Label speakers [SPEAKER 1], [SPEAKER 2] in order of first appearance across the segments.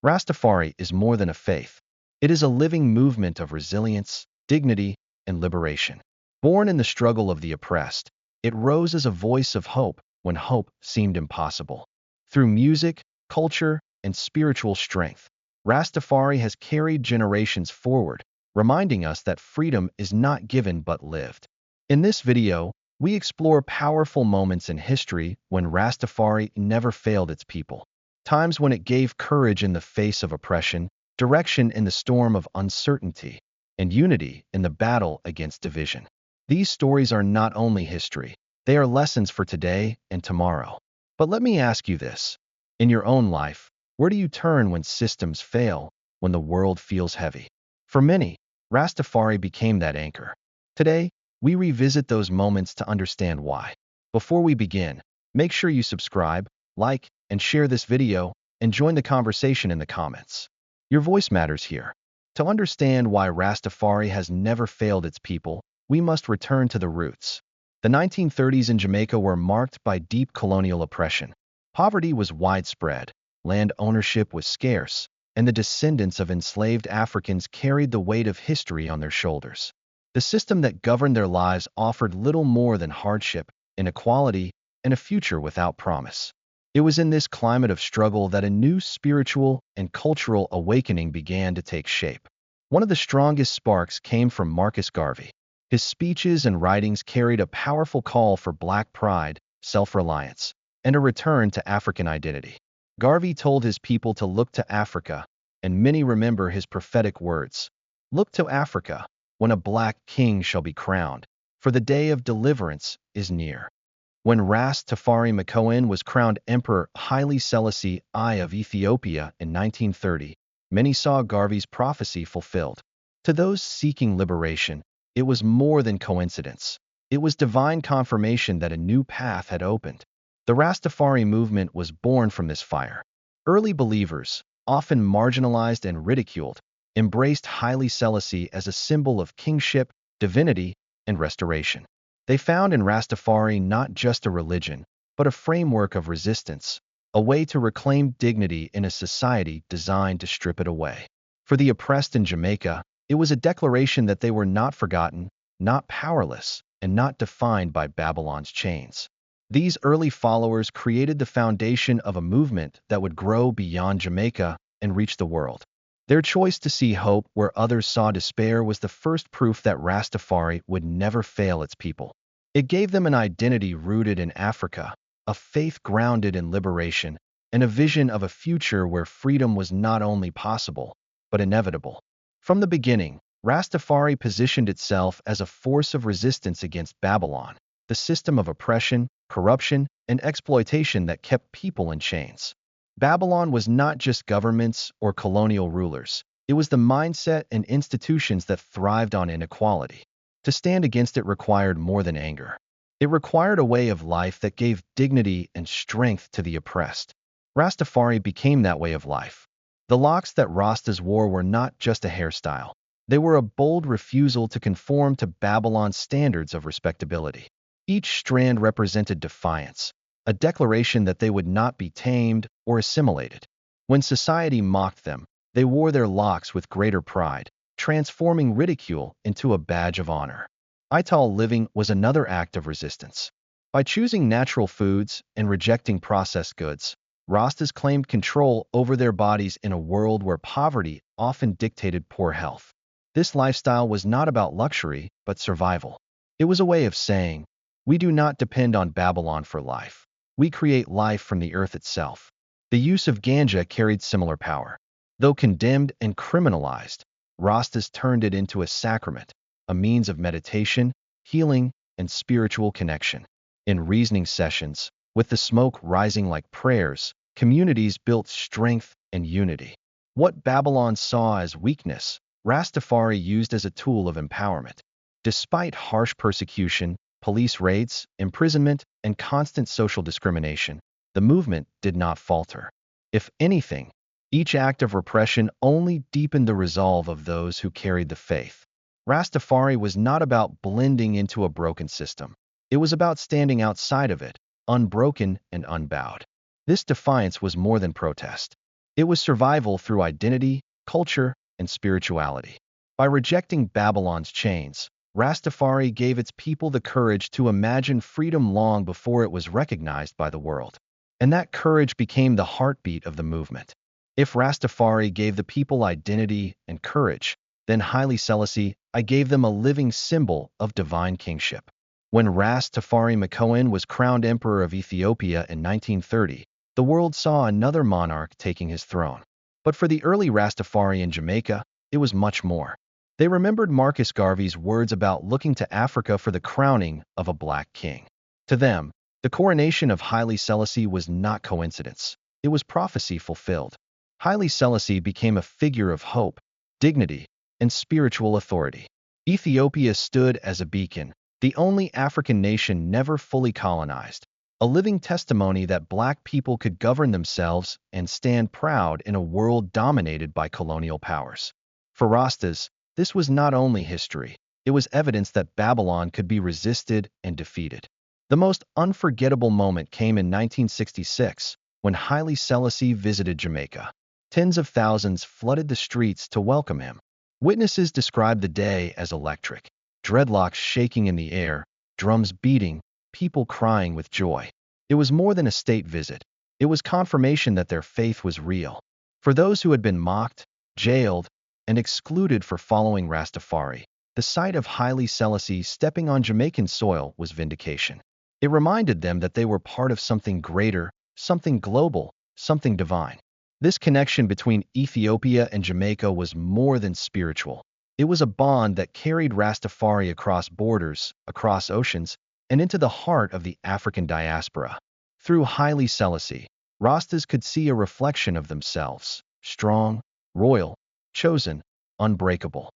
[SPEAKER 1] Rastafari is more than a faith. It is a living movement of resilience, dignity, and liberation. Born in the struggle of the oppressed, it rose as a voice of hope when hope seemed impossible. Through music, culture, and spiritual strength, Rastafari has carried generations forward, reminding us that freedom is not given but lived. In this video, we explore powerful moments in history when Rastafari never failed its people. Times when it gave courage in the face of oppression, direction in the storm of uncertainty, and unity in the battle against division. These stories are not only history, they are lessons for today and tomorrow. But let me ask you this. In your own life, where do you turn when systems fail, when the world feels heavy? For many, Rastafari became that anchor. Today, we revisit those moments to understand why. Before we begin, make sure you subscribe, like, and share this video, and join the conversation in the comments. Your voice matters here. To understand why Rastafari has never failed its people, we must return to the roots. The 1930s in Jamaica were marked by deep colonial oppression. Poverty was widespread, land ownership was scarce, and the descendants of enslaved Africans carried the weight of history on their shoulders. The system that governed their lives offered little more than hardship, inequality, and a future without promise. It was in this climate of struggle that a new spiritual and cultural awakening began to take shape. One of the strongest sparks came from Marcus Garvey. His speeches and writings carried a powerful call for Black pride, self-reliance, and a return to African identity. Garvey told his people to look to Africa, and many remember his prophetic words. Look to Africa, when a Black king shall be crowned, for the day of deliverance is near. When Rastafari Makonnen was crowned Emperor Haile Selassie I of Ethiopia in 1930, many saw Garvey's prophecy fulfilled. To those seeking liberation, it was more than coincidence. It was divine confirmation that a new path had opened. The Rastafari movement was born from this fire. Early believers, often marginalized and ridiculed, embraced Haile Selassie as a symbol of kingship, divinity, and restoration. They found in Rastafari not just a religion, but a framework of resistance, a way to reclaim dignity in a society designed to strip it away. For the oppressed in Jamaica, it was a declaration that they were not forgotten, not powerless, and not defined by Babylon's chains. These early followers created the foundation of a movement that would grow beyond Jamaica and reach the world. Their choice to see hope where others saw despair was the first proof that Rastafari would never fail its people. It gave them an identity rooted in Africa, a faith grounded in liberation, and a vision of a future where freedom was not only possible, but inevitable. From the beginning, Rastafari positioned itself as a force of resistance against Babylon, the system of oppression, corruption, and exploitation that kept people in chains. Babylon was not just governments or colonial rulers. It was the mindset and institutions that thrived on inequality. To stand against it required more than anger. It required a way of life that gave dignity and strength to the oppressed. Rastafari became that way of life. The locks that Rastas wore were not just a hairstyle. They were a bold refusal to conform to Babylon's standards of respectability. Each strand represented defiance, a declaration that they would not be tamed or assimilated. When society mocked them, they wore their locks with greater pride, transforming ridicule into a badge of honor. Ital living was another act of resistance. By choosing natural foods and rejecting processed goods, Rastas claimed control over their bodies in a world where poverty often dictated poor health. This lifestyle was not about luxury, but survival. It was a way of saying, we do not depend on Babylon for life. We create life from the earth itself. The use of ganja carried similar power. Though condemned and criminalized, Rastas turned it into a sacrament, a means of meditation, healing, and spiritual connection. In reasoning sessions, with the smoke rising like prayers, communities built strength and unity. What Babylon saw as weakness, Rastafari used as a tool of empowerment. Despite harsh persecution, police raids, imprisonment, and constant social discrimination, the movement did not falter. If anything, each act of repression only deepened the resolve of those who carried the faith. Rastafari was not about blending into a broken system. It was about standing outside of it, unbroken and unbowed. This defiance was more than protest. It was survival through identity, culture, and spirituality. By rejecting Babylon's chains, Rastafari gave its people the courage to imagine freedom long before it was recognized by the world. And that courage became the heartbeat of the movement. If Rastafari gave the people identity and courage, then Haile Selassie, I gave them a living symbol of divine kingship. When Rastafari Makonnen was crowned Emperor of Ethiopia in 1930, the world saw another monarch taking his throne. But for the early Rastafari in Jamaica, it was much more. They remembered Marcus Garvey's words about looking to Africa for the crowning of a black king. To them, the coronation of Haile Selassie was not coincidence. It was prophecy fulfilled. Haile Selassie became a figure of hope, dignity, and spiritual authority. Ethiopia stood as a beacon, the only African nation never fully colonized, a living testimony that black people could govern themselves and stand proud in a world dominated by colonial powers. For Rastas, this was not only history, it was evidence that Babylon could be resisted and defeated. The most unforgettable moment came in 1966, when Haile Selassie visited Jamaica. Tens of thousands flooded the streets to welcome him. Witnesses described the day as electric, dreadlocks shaking in the air, drums beating, people crying with joy. It was more than a state visit. It was confirmation that their faith was real. For those who had been mocked, jailed, and excluded for following Rastafari, the sight of Haile Selassie stepping on Jamaican soil was vindication. It reminded them that they were part of something greater, something global, something divine. This connection between Ethiopia and Jamaica was more than spiritual. It was a bond that carried Rastafari across borders, across oceans, and into the heart of the African diaspora. Through Haile Selassie, Rastas could see a reflection of themselves, strong, royal, chosen, unbreakable.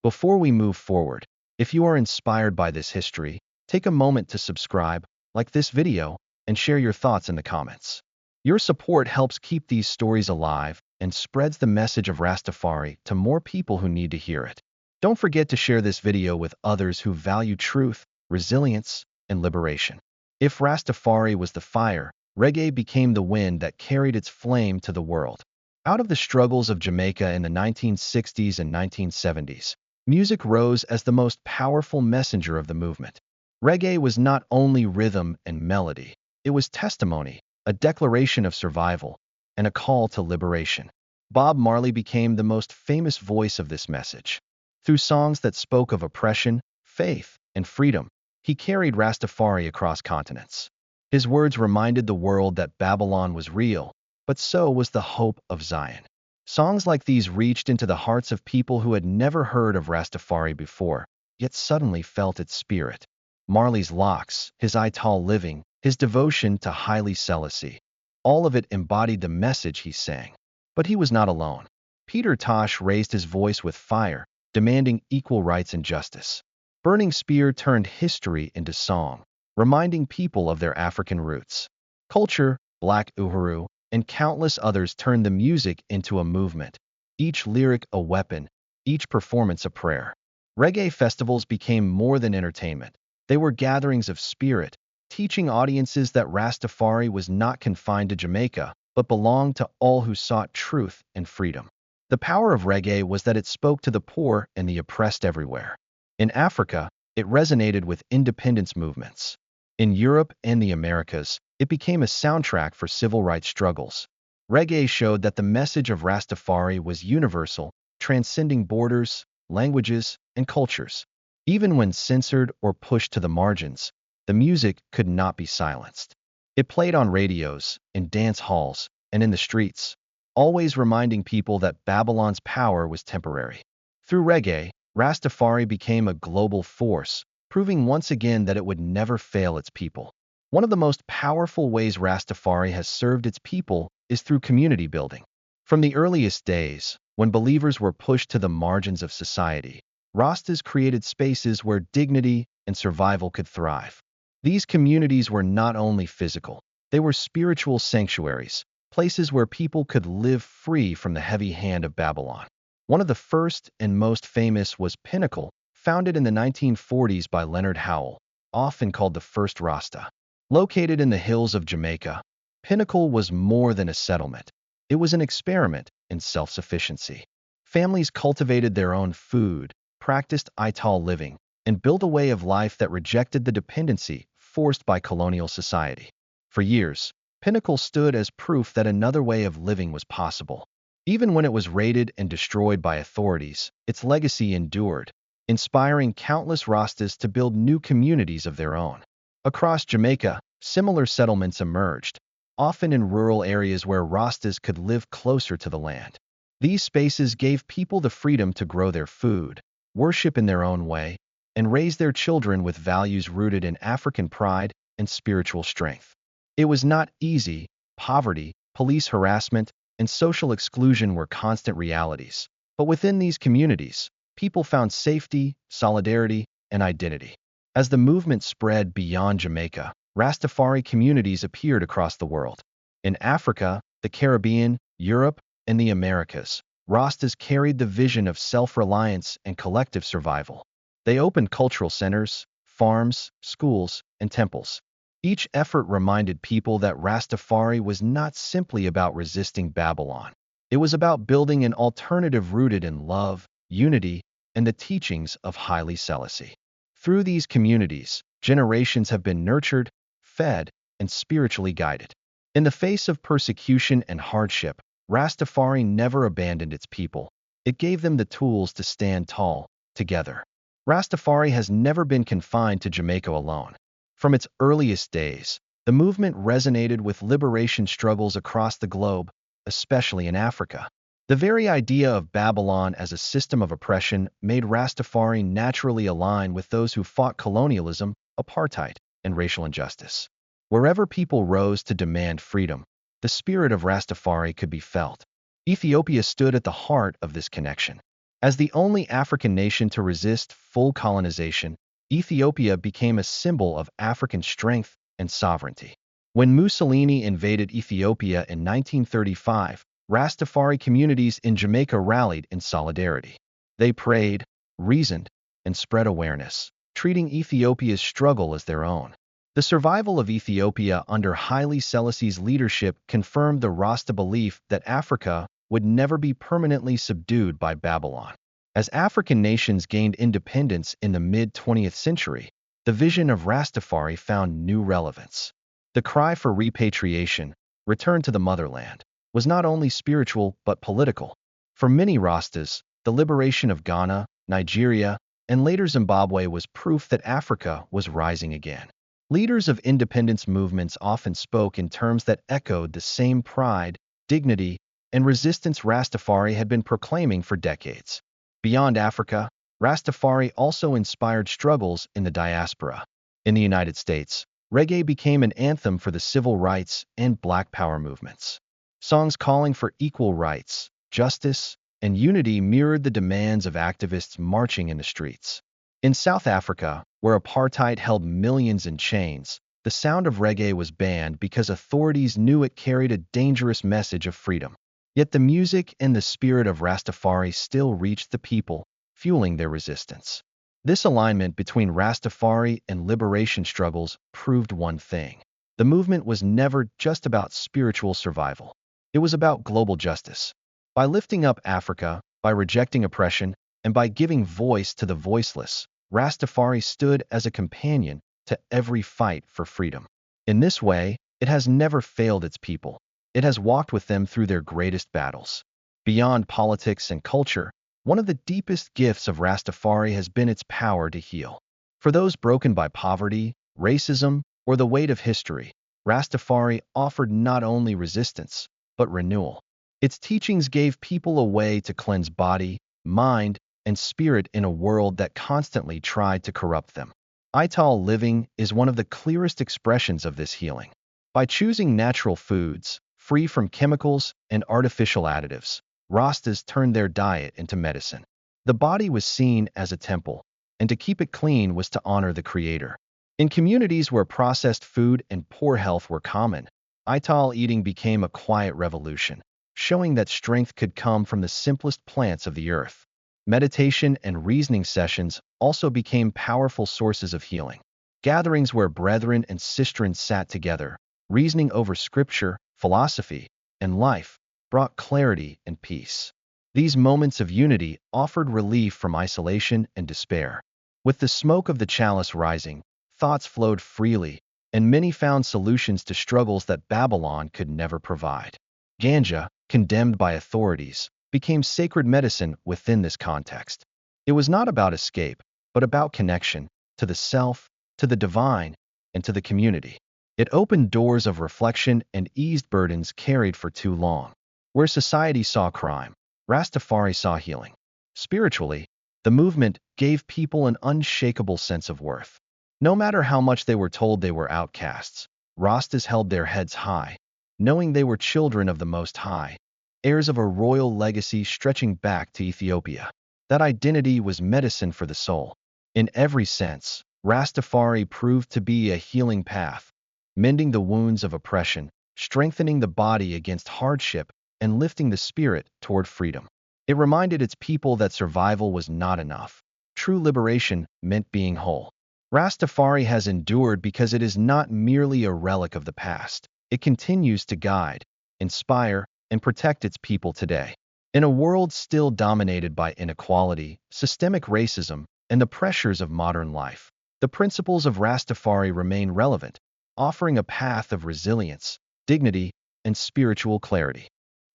[SPEAKER 1] Before we move forward, if you are inspired by this history, take a moment to subscribe, like this video, and share your thoughts in the comments. Your support helps keep these stories alive and spreads the message of Rastafari to more people who need to hear it. Don't forget to share this video with others who value truth, resilience, and liberation. If Rastafari was the fire, reggae became the wind that carried its flame to the world. Out of the struggles of Jamaica in the 1960s and 1970s, music rose as the most powerful messenger of the movement. Reggae was not only rhythm and melody, it was testimony, a declaration of survival, and a call to liberation. Bob Marley became the most famous voice of this message. Through songs that spoke of oppression, faith, and freedom, he carried Rastafari across continents. His words reminded the world that Babylon was real, but so was the hope of Zion. Songs like these reached into the hearts of people who had never heard of Rastafari before, yet suddenly felt its spirit. Marley's locks, his Ital living, his devotion to Haile Selassie, all of it embodied the message he sang. But he was not alone. Peter Tosh raised his voice with fire, demanding equal rights and justice. Burning Spear turned history into song, reminding people of their African roots. Culture, Black Uhuru, and countless others turned the music into a movement, each lyric a weapon, each performance a prayer. Reggae festivals became more than entertainment. They were gatherings of spirit, teaching audiences that Rastafari was not confined to Jamaica, but belonged to all who sought truth and freedom. The power of reggae was that it spoke to the poor and the oppressed everywhere. In Africa, it resonated with independence movements. In Europe and the Americas, it became a soundtrack for civil rights struggles. Reggae showed that the message of Rastafari was universal, transcending borders, languages, and cultures. Even when censored or pushed to the margins, the music could not be silenced. It played on radios, in dance halls, and in the streets, always reminding people that Babylon's power was temporary. Through reggae, Rastafari became a global force, proving once again that it would never fail its people. One of the most powerful ways Rastafari has served its people is through community building. From the earliest days, when believers were pushed to the margins of society, Rastas created spaces where dignity and survival could thrive. These communities were not only physical, they were spiritual sanctuaries, places where people could live free from the heavy hand of Babylon. One of the first and most famous was Pinnacle, founded in the 1940s by Leonard Howell, often called the first Rasta. Located in the hills of Jamaica, Pinnacle was more than a settlement. It was an experiment in self-sufficiency. Families cultivated their own food, practiced ital living, and built a way of life that rejected the dependency forced by colonial society. For years, Pinnacle stood as proof that another way of living was possible. Even when it was raided and destroyed by authorities, its legacy endured, inspiring countless Rastas to build new communities of their own. Across Jamaica, similar settlements emerged, often in rural areas where Rastas could live closer to the land. These spaces gave people the freedom to grow their food, worship in their own way, and raise their children with values rooted in African pride and spiritual strength. It was not easy. Poverty, police harassment, and social exclusion were constant realities. But within these communities, people found safety, solidarity, and identity. As the movement spread beyond Jamaica, Rastafari communities appeared across the world. In Africa, the Caribbean, Europe, and the Americas, Rastas carried the vision of self-reliance and collective survival. They opened cultural centers, farms, schools, and temples. Each effort reminded people that Rastafari was not simply about resisting Babylon. It was about building an alternative rooted in love, unity, and the teachings of Haile Selassie. Through these communities, generations have been nurtured, fed, and spiritually guided. In the face of persecution and hardship, Rastafari never abandoned its people. It gave them the tools to stand tall, together. Rastafari has never been confined to Jamaica alone. From its earliest days, the movement resonated with liberation struggles across the globe, especially in Africa. The very idea of Babylon as a system of oppression made Rastafari naturally align with those who fought colonialism, apartheid, and racial injustice. Wherever people rose to demand freedom, the spirit of Rastafari could be felt. Ethiopia stood at the heart of this connection. As the only African nation to resist full colonization, Ethiopia became a symbol of African strength and sovereignty. When Mussolini invaded Ethiopia in 1935, Rastafari communities in Jamaica rallied in solidarity. They prayed, reasoned, and spread awareness, treating Ethiopia's struggle as their own. The survival of Ethiopia under Haile Selassie's leadership confirmed the Rasta belief that Africa would never be permanently subdued by Babylon. As African nations gained independence in the mid-20th century, the vision of Rastafari found new relevance. The cry for repatriation, return to the motherland, was not only spiritual but political. For many Rastas, the liberation of Ghana, Nigeria, and later Zimbabwe was proof that Africa was rising again. Leaders of independence movements often spoke in terms that echoed the same pride, dignity, and resistance Rastafari had been proclaiming for decades. Beyond Africa, Rastafari also inspired struggles in the diaspora. In the United States, reggae became an anthem for the civil rights and Black Power movements. Songs calling for equal rights, justice, and unity mirrored the demands of activists marching in the streets. In South Africa, where apartheid held millions in chains, the sound of reggae was banned because authorities knew it carried a dangerous message of freedom. Yet the music and the spirit of Rastafari still reached the people, fueling their resistance. This alignment between Rastafari and liberation struggles proved one thing. The movement was never just about spiritual survival. It was about global justice. By lifting up Africa, by rejecting oppression, and by giving voice to the voiceless, Rastafari stood as a companion to every fight for freedom. In this way, it has never failed its people. It has walked with them through their greatest battles. Beyond politics and culture, one of the deepest gifts of Rastafari has been its power to heal. For those broken by poverty, racism, or the weight of history, Rastafari offered not only resistance, but renewal. Its teachings gave people a way to cleanse body, mind, and spirit in a world that constantly tried to corrupt them. Ital living is one of the clearest expressions of this healing. By choosing natural foods, free from chemicals and artificial additives, Rastas turned their diet into medicine. The body was seen as a temple, and to keep it clean was to honor the Creator. In communities where processed food and poor health were common, Ital eating became a quiet revolution, showing that strength could come from the simplest plants of the earth. Meditation and reasoning sessions also became powerful sources of healing. Gatherings where brethren and sisterns sat together, reasoning over scripture, philosophy, and life, brought clarity and peace. These moments of unity offered relief from isolation and despair. With the smoke of the chalice rising, thoughts flowed freely, and many found solutions to struggles that Babylon could never provide. Ganja, condemned by authorities, became sacred medicine within this context. It was not about escape, but about connection to the self, to the divine, and to the community. It opened doors of reflection and eased burdens carried for too long. Where society saw crime, Rastafari saw healing. Spiritually, the movement gave people an unshakable sense of worth. No matter how much they were told they were outcasts, Rastas held their heads high, knowing they were children of the Most High, heirs of a royal legacy stretching back to Ethiopia. That identity was medicine for the soul. In every sense, Rastafari proved to be a healing path, mending the wounds of oppression, strengthening the body against hardship, and lifting the spirit toward freedom. It reminded its people that survival was not enough. True liberation meant being whole. Rastafari has endured because it is not merely a relic of the past. It continues to guide, inspire, and protect its people today. In a world still dominated by inequality, systemic racism, and the pressures of modern life, the principles of Rastafari remain relevant, offering a path of resilience, dignity, and spiritual clarity.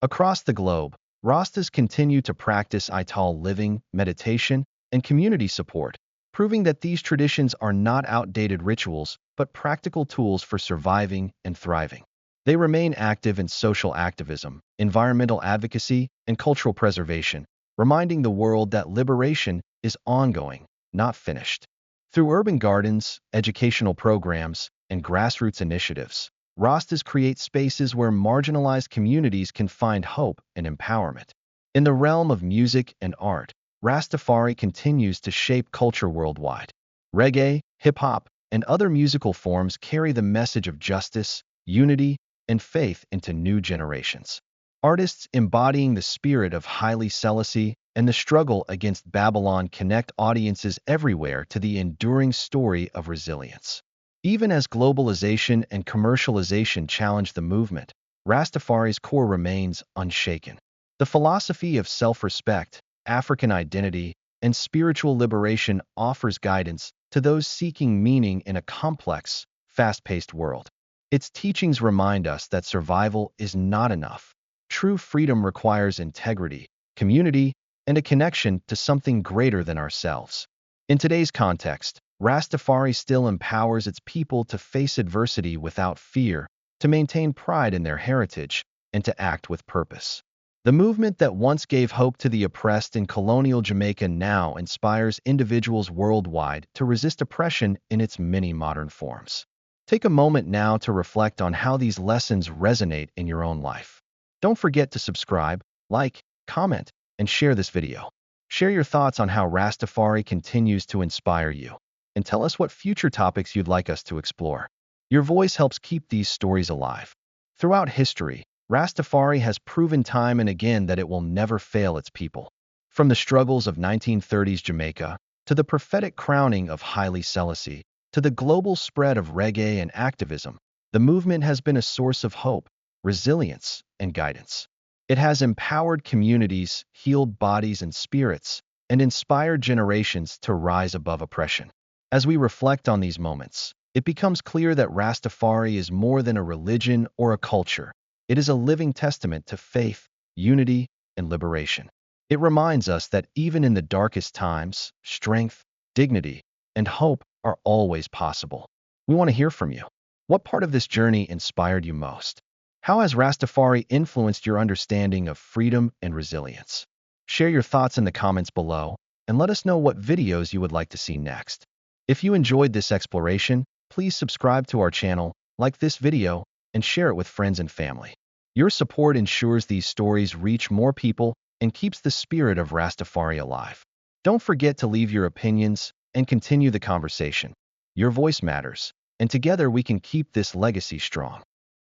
[SPEAKER 1] Across the globe, Rastas continue to practice ital living, meditation, and community support, proving that these traditions are not outdated rituals, but practical tools for surviving and thriving. They remain active in social activism, environmental advocacy, and cultural preservation, reminding the world that liberation is ongoing, not finished. Through urban gardens, educational programs, and grassroots initiatives, Rastas create spaces where marginalized communities can find hope and empowerment. In the realm of music and art, Rastafari continues to shape culture worldwide. Reggae, hip-hop, and other musical forms carry the message of justice, unity, and faith into new generations. Artists embodying the spirit of Haile Selassie and the struggle against Babylon connect audiences everywhere to the enduring story of resilience. Even as globalization and commercialization challenge the movement, Rastafari's core remains unshaken. The philosophy of self-respect, African identity, and spiritual liberation offers guidance to those seeking meaning in a complex, fast-paced world. Its teachings remind us that survival is not enough. True freedom requires integrity, community, and a connection to something greater than ourselves. In today's context, Rastafari still empowers its people to face adversity without fear, to maintain pride in their heritage, and to act with purpose. The movement that once gave hope to the oppressed in colonial Jamaica now inspires individuals worldwide to resist oppression in its many modern forms. Take a moment now to reflect on how these lessons resonate in your own life. Don't forget to subscribe, like, comment, and share this video. Share your thoughts on how Rastafari continues to inspire you, and tell us what future topics you'd like us to explore. Your voice helps keep these stories alive. Throughout history, Rastafari has proven time and again that it will never fail its people. From the struggles of 1930s Jamaica, to the prophetic crowning of Haile Selassie, to the global spread of reggae and activism, the movement has been a source of hope, resilience, and guidance. It has empowered communities, healed bodies and spirits, and inspired generations to rise above oppression. As we reflect on these moments, it becomes clear that Rastafari is more than a religion or a culture. It is a living testament to faith, unity, and liberation. It reminds us that even in the darkest times, strength, dignity, and hope are always possible. We want to hear from you. What part of this journey inspired you most? How has Rastafari influenced your understanding of freedom and resilience? Share your thoughts in the comments below, and let us know what videos you would like to see next. If you enjoyed this exploration, please subscribe to our channel, like this video, and share it with friends and family. Your support ensures these stories reach more people and keeps the spirit of Rastafari alive. Don't forget to leave your opinions and continue the conversation. Your voice matters, and together we can keep this legacy strong.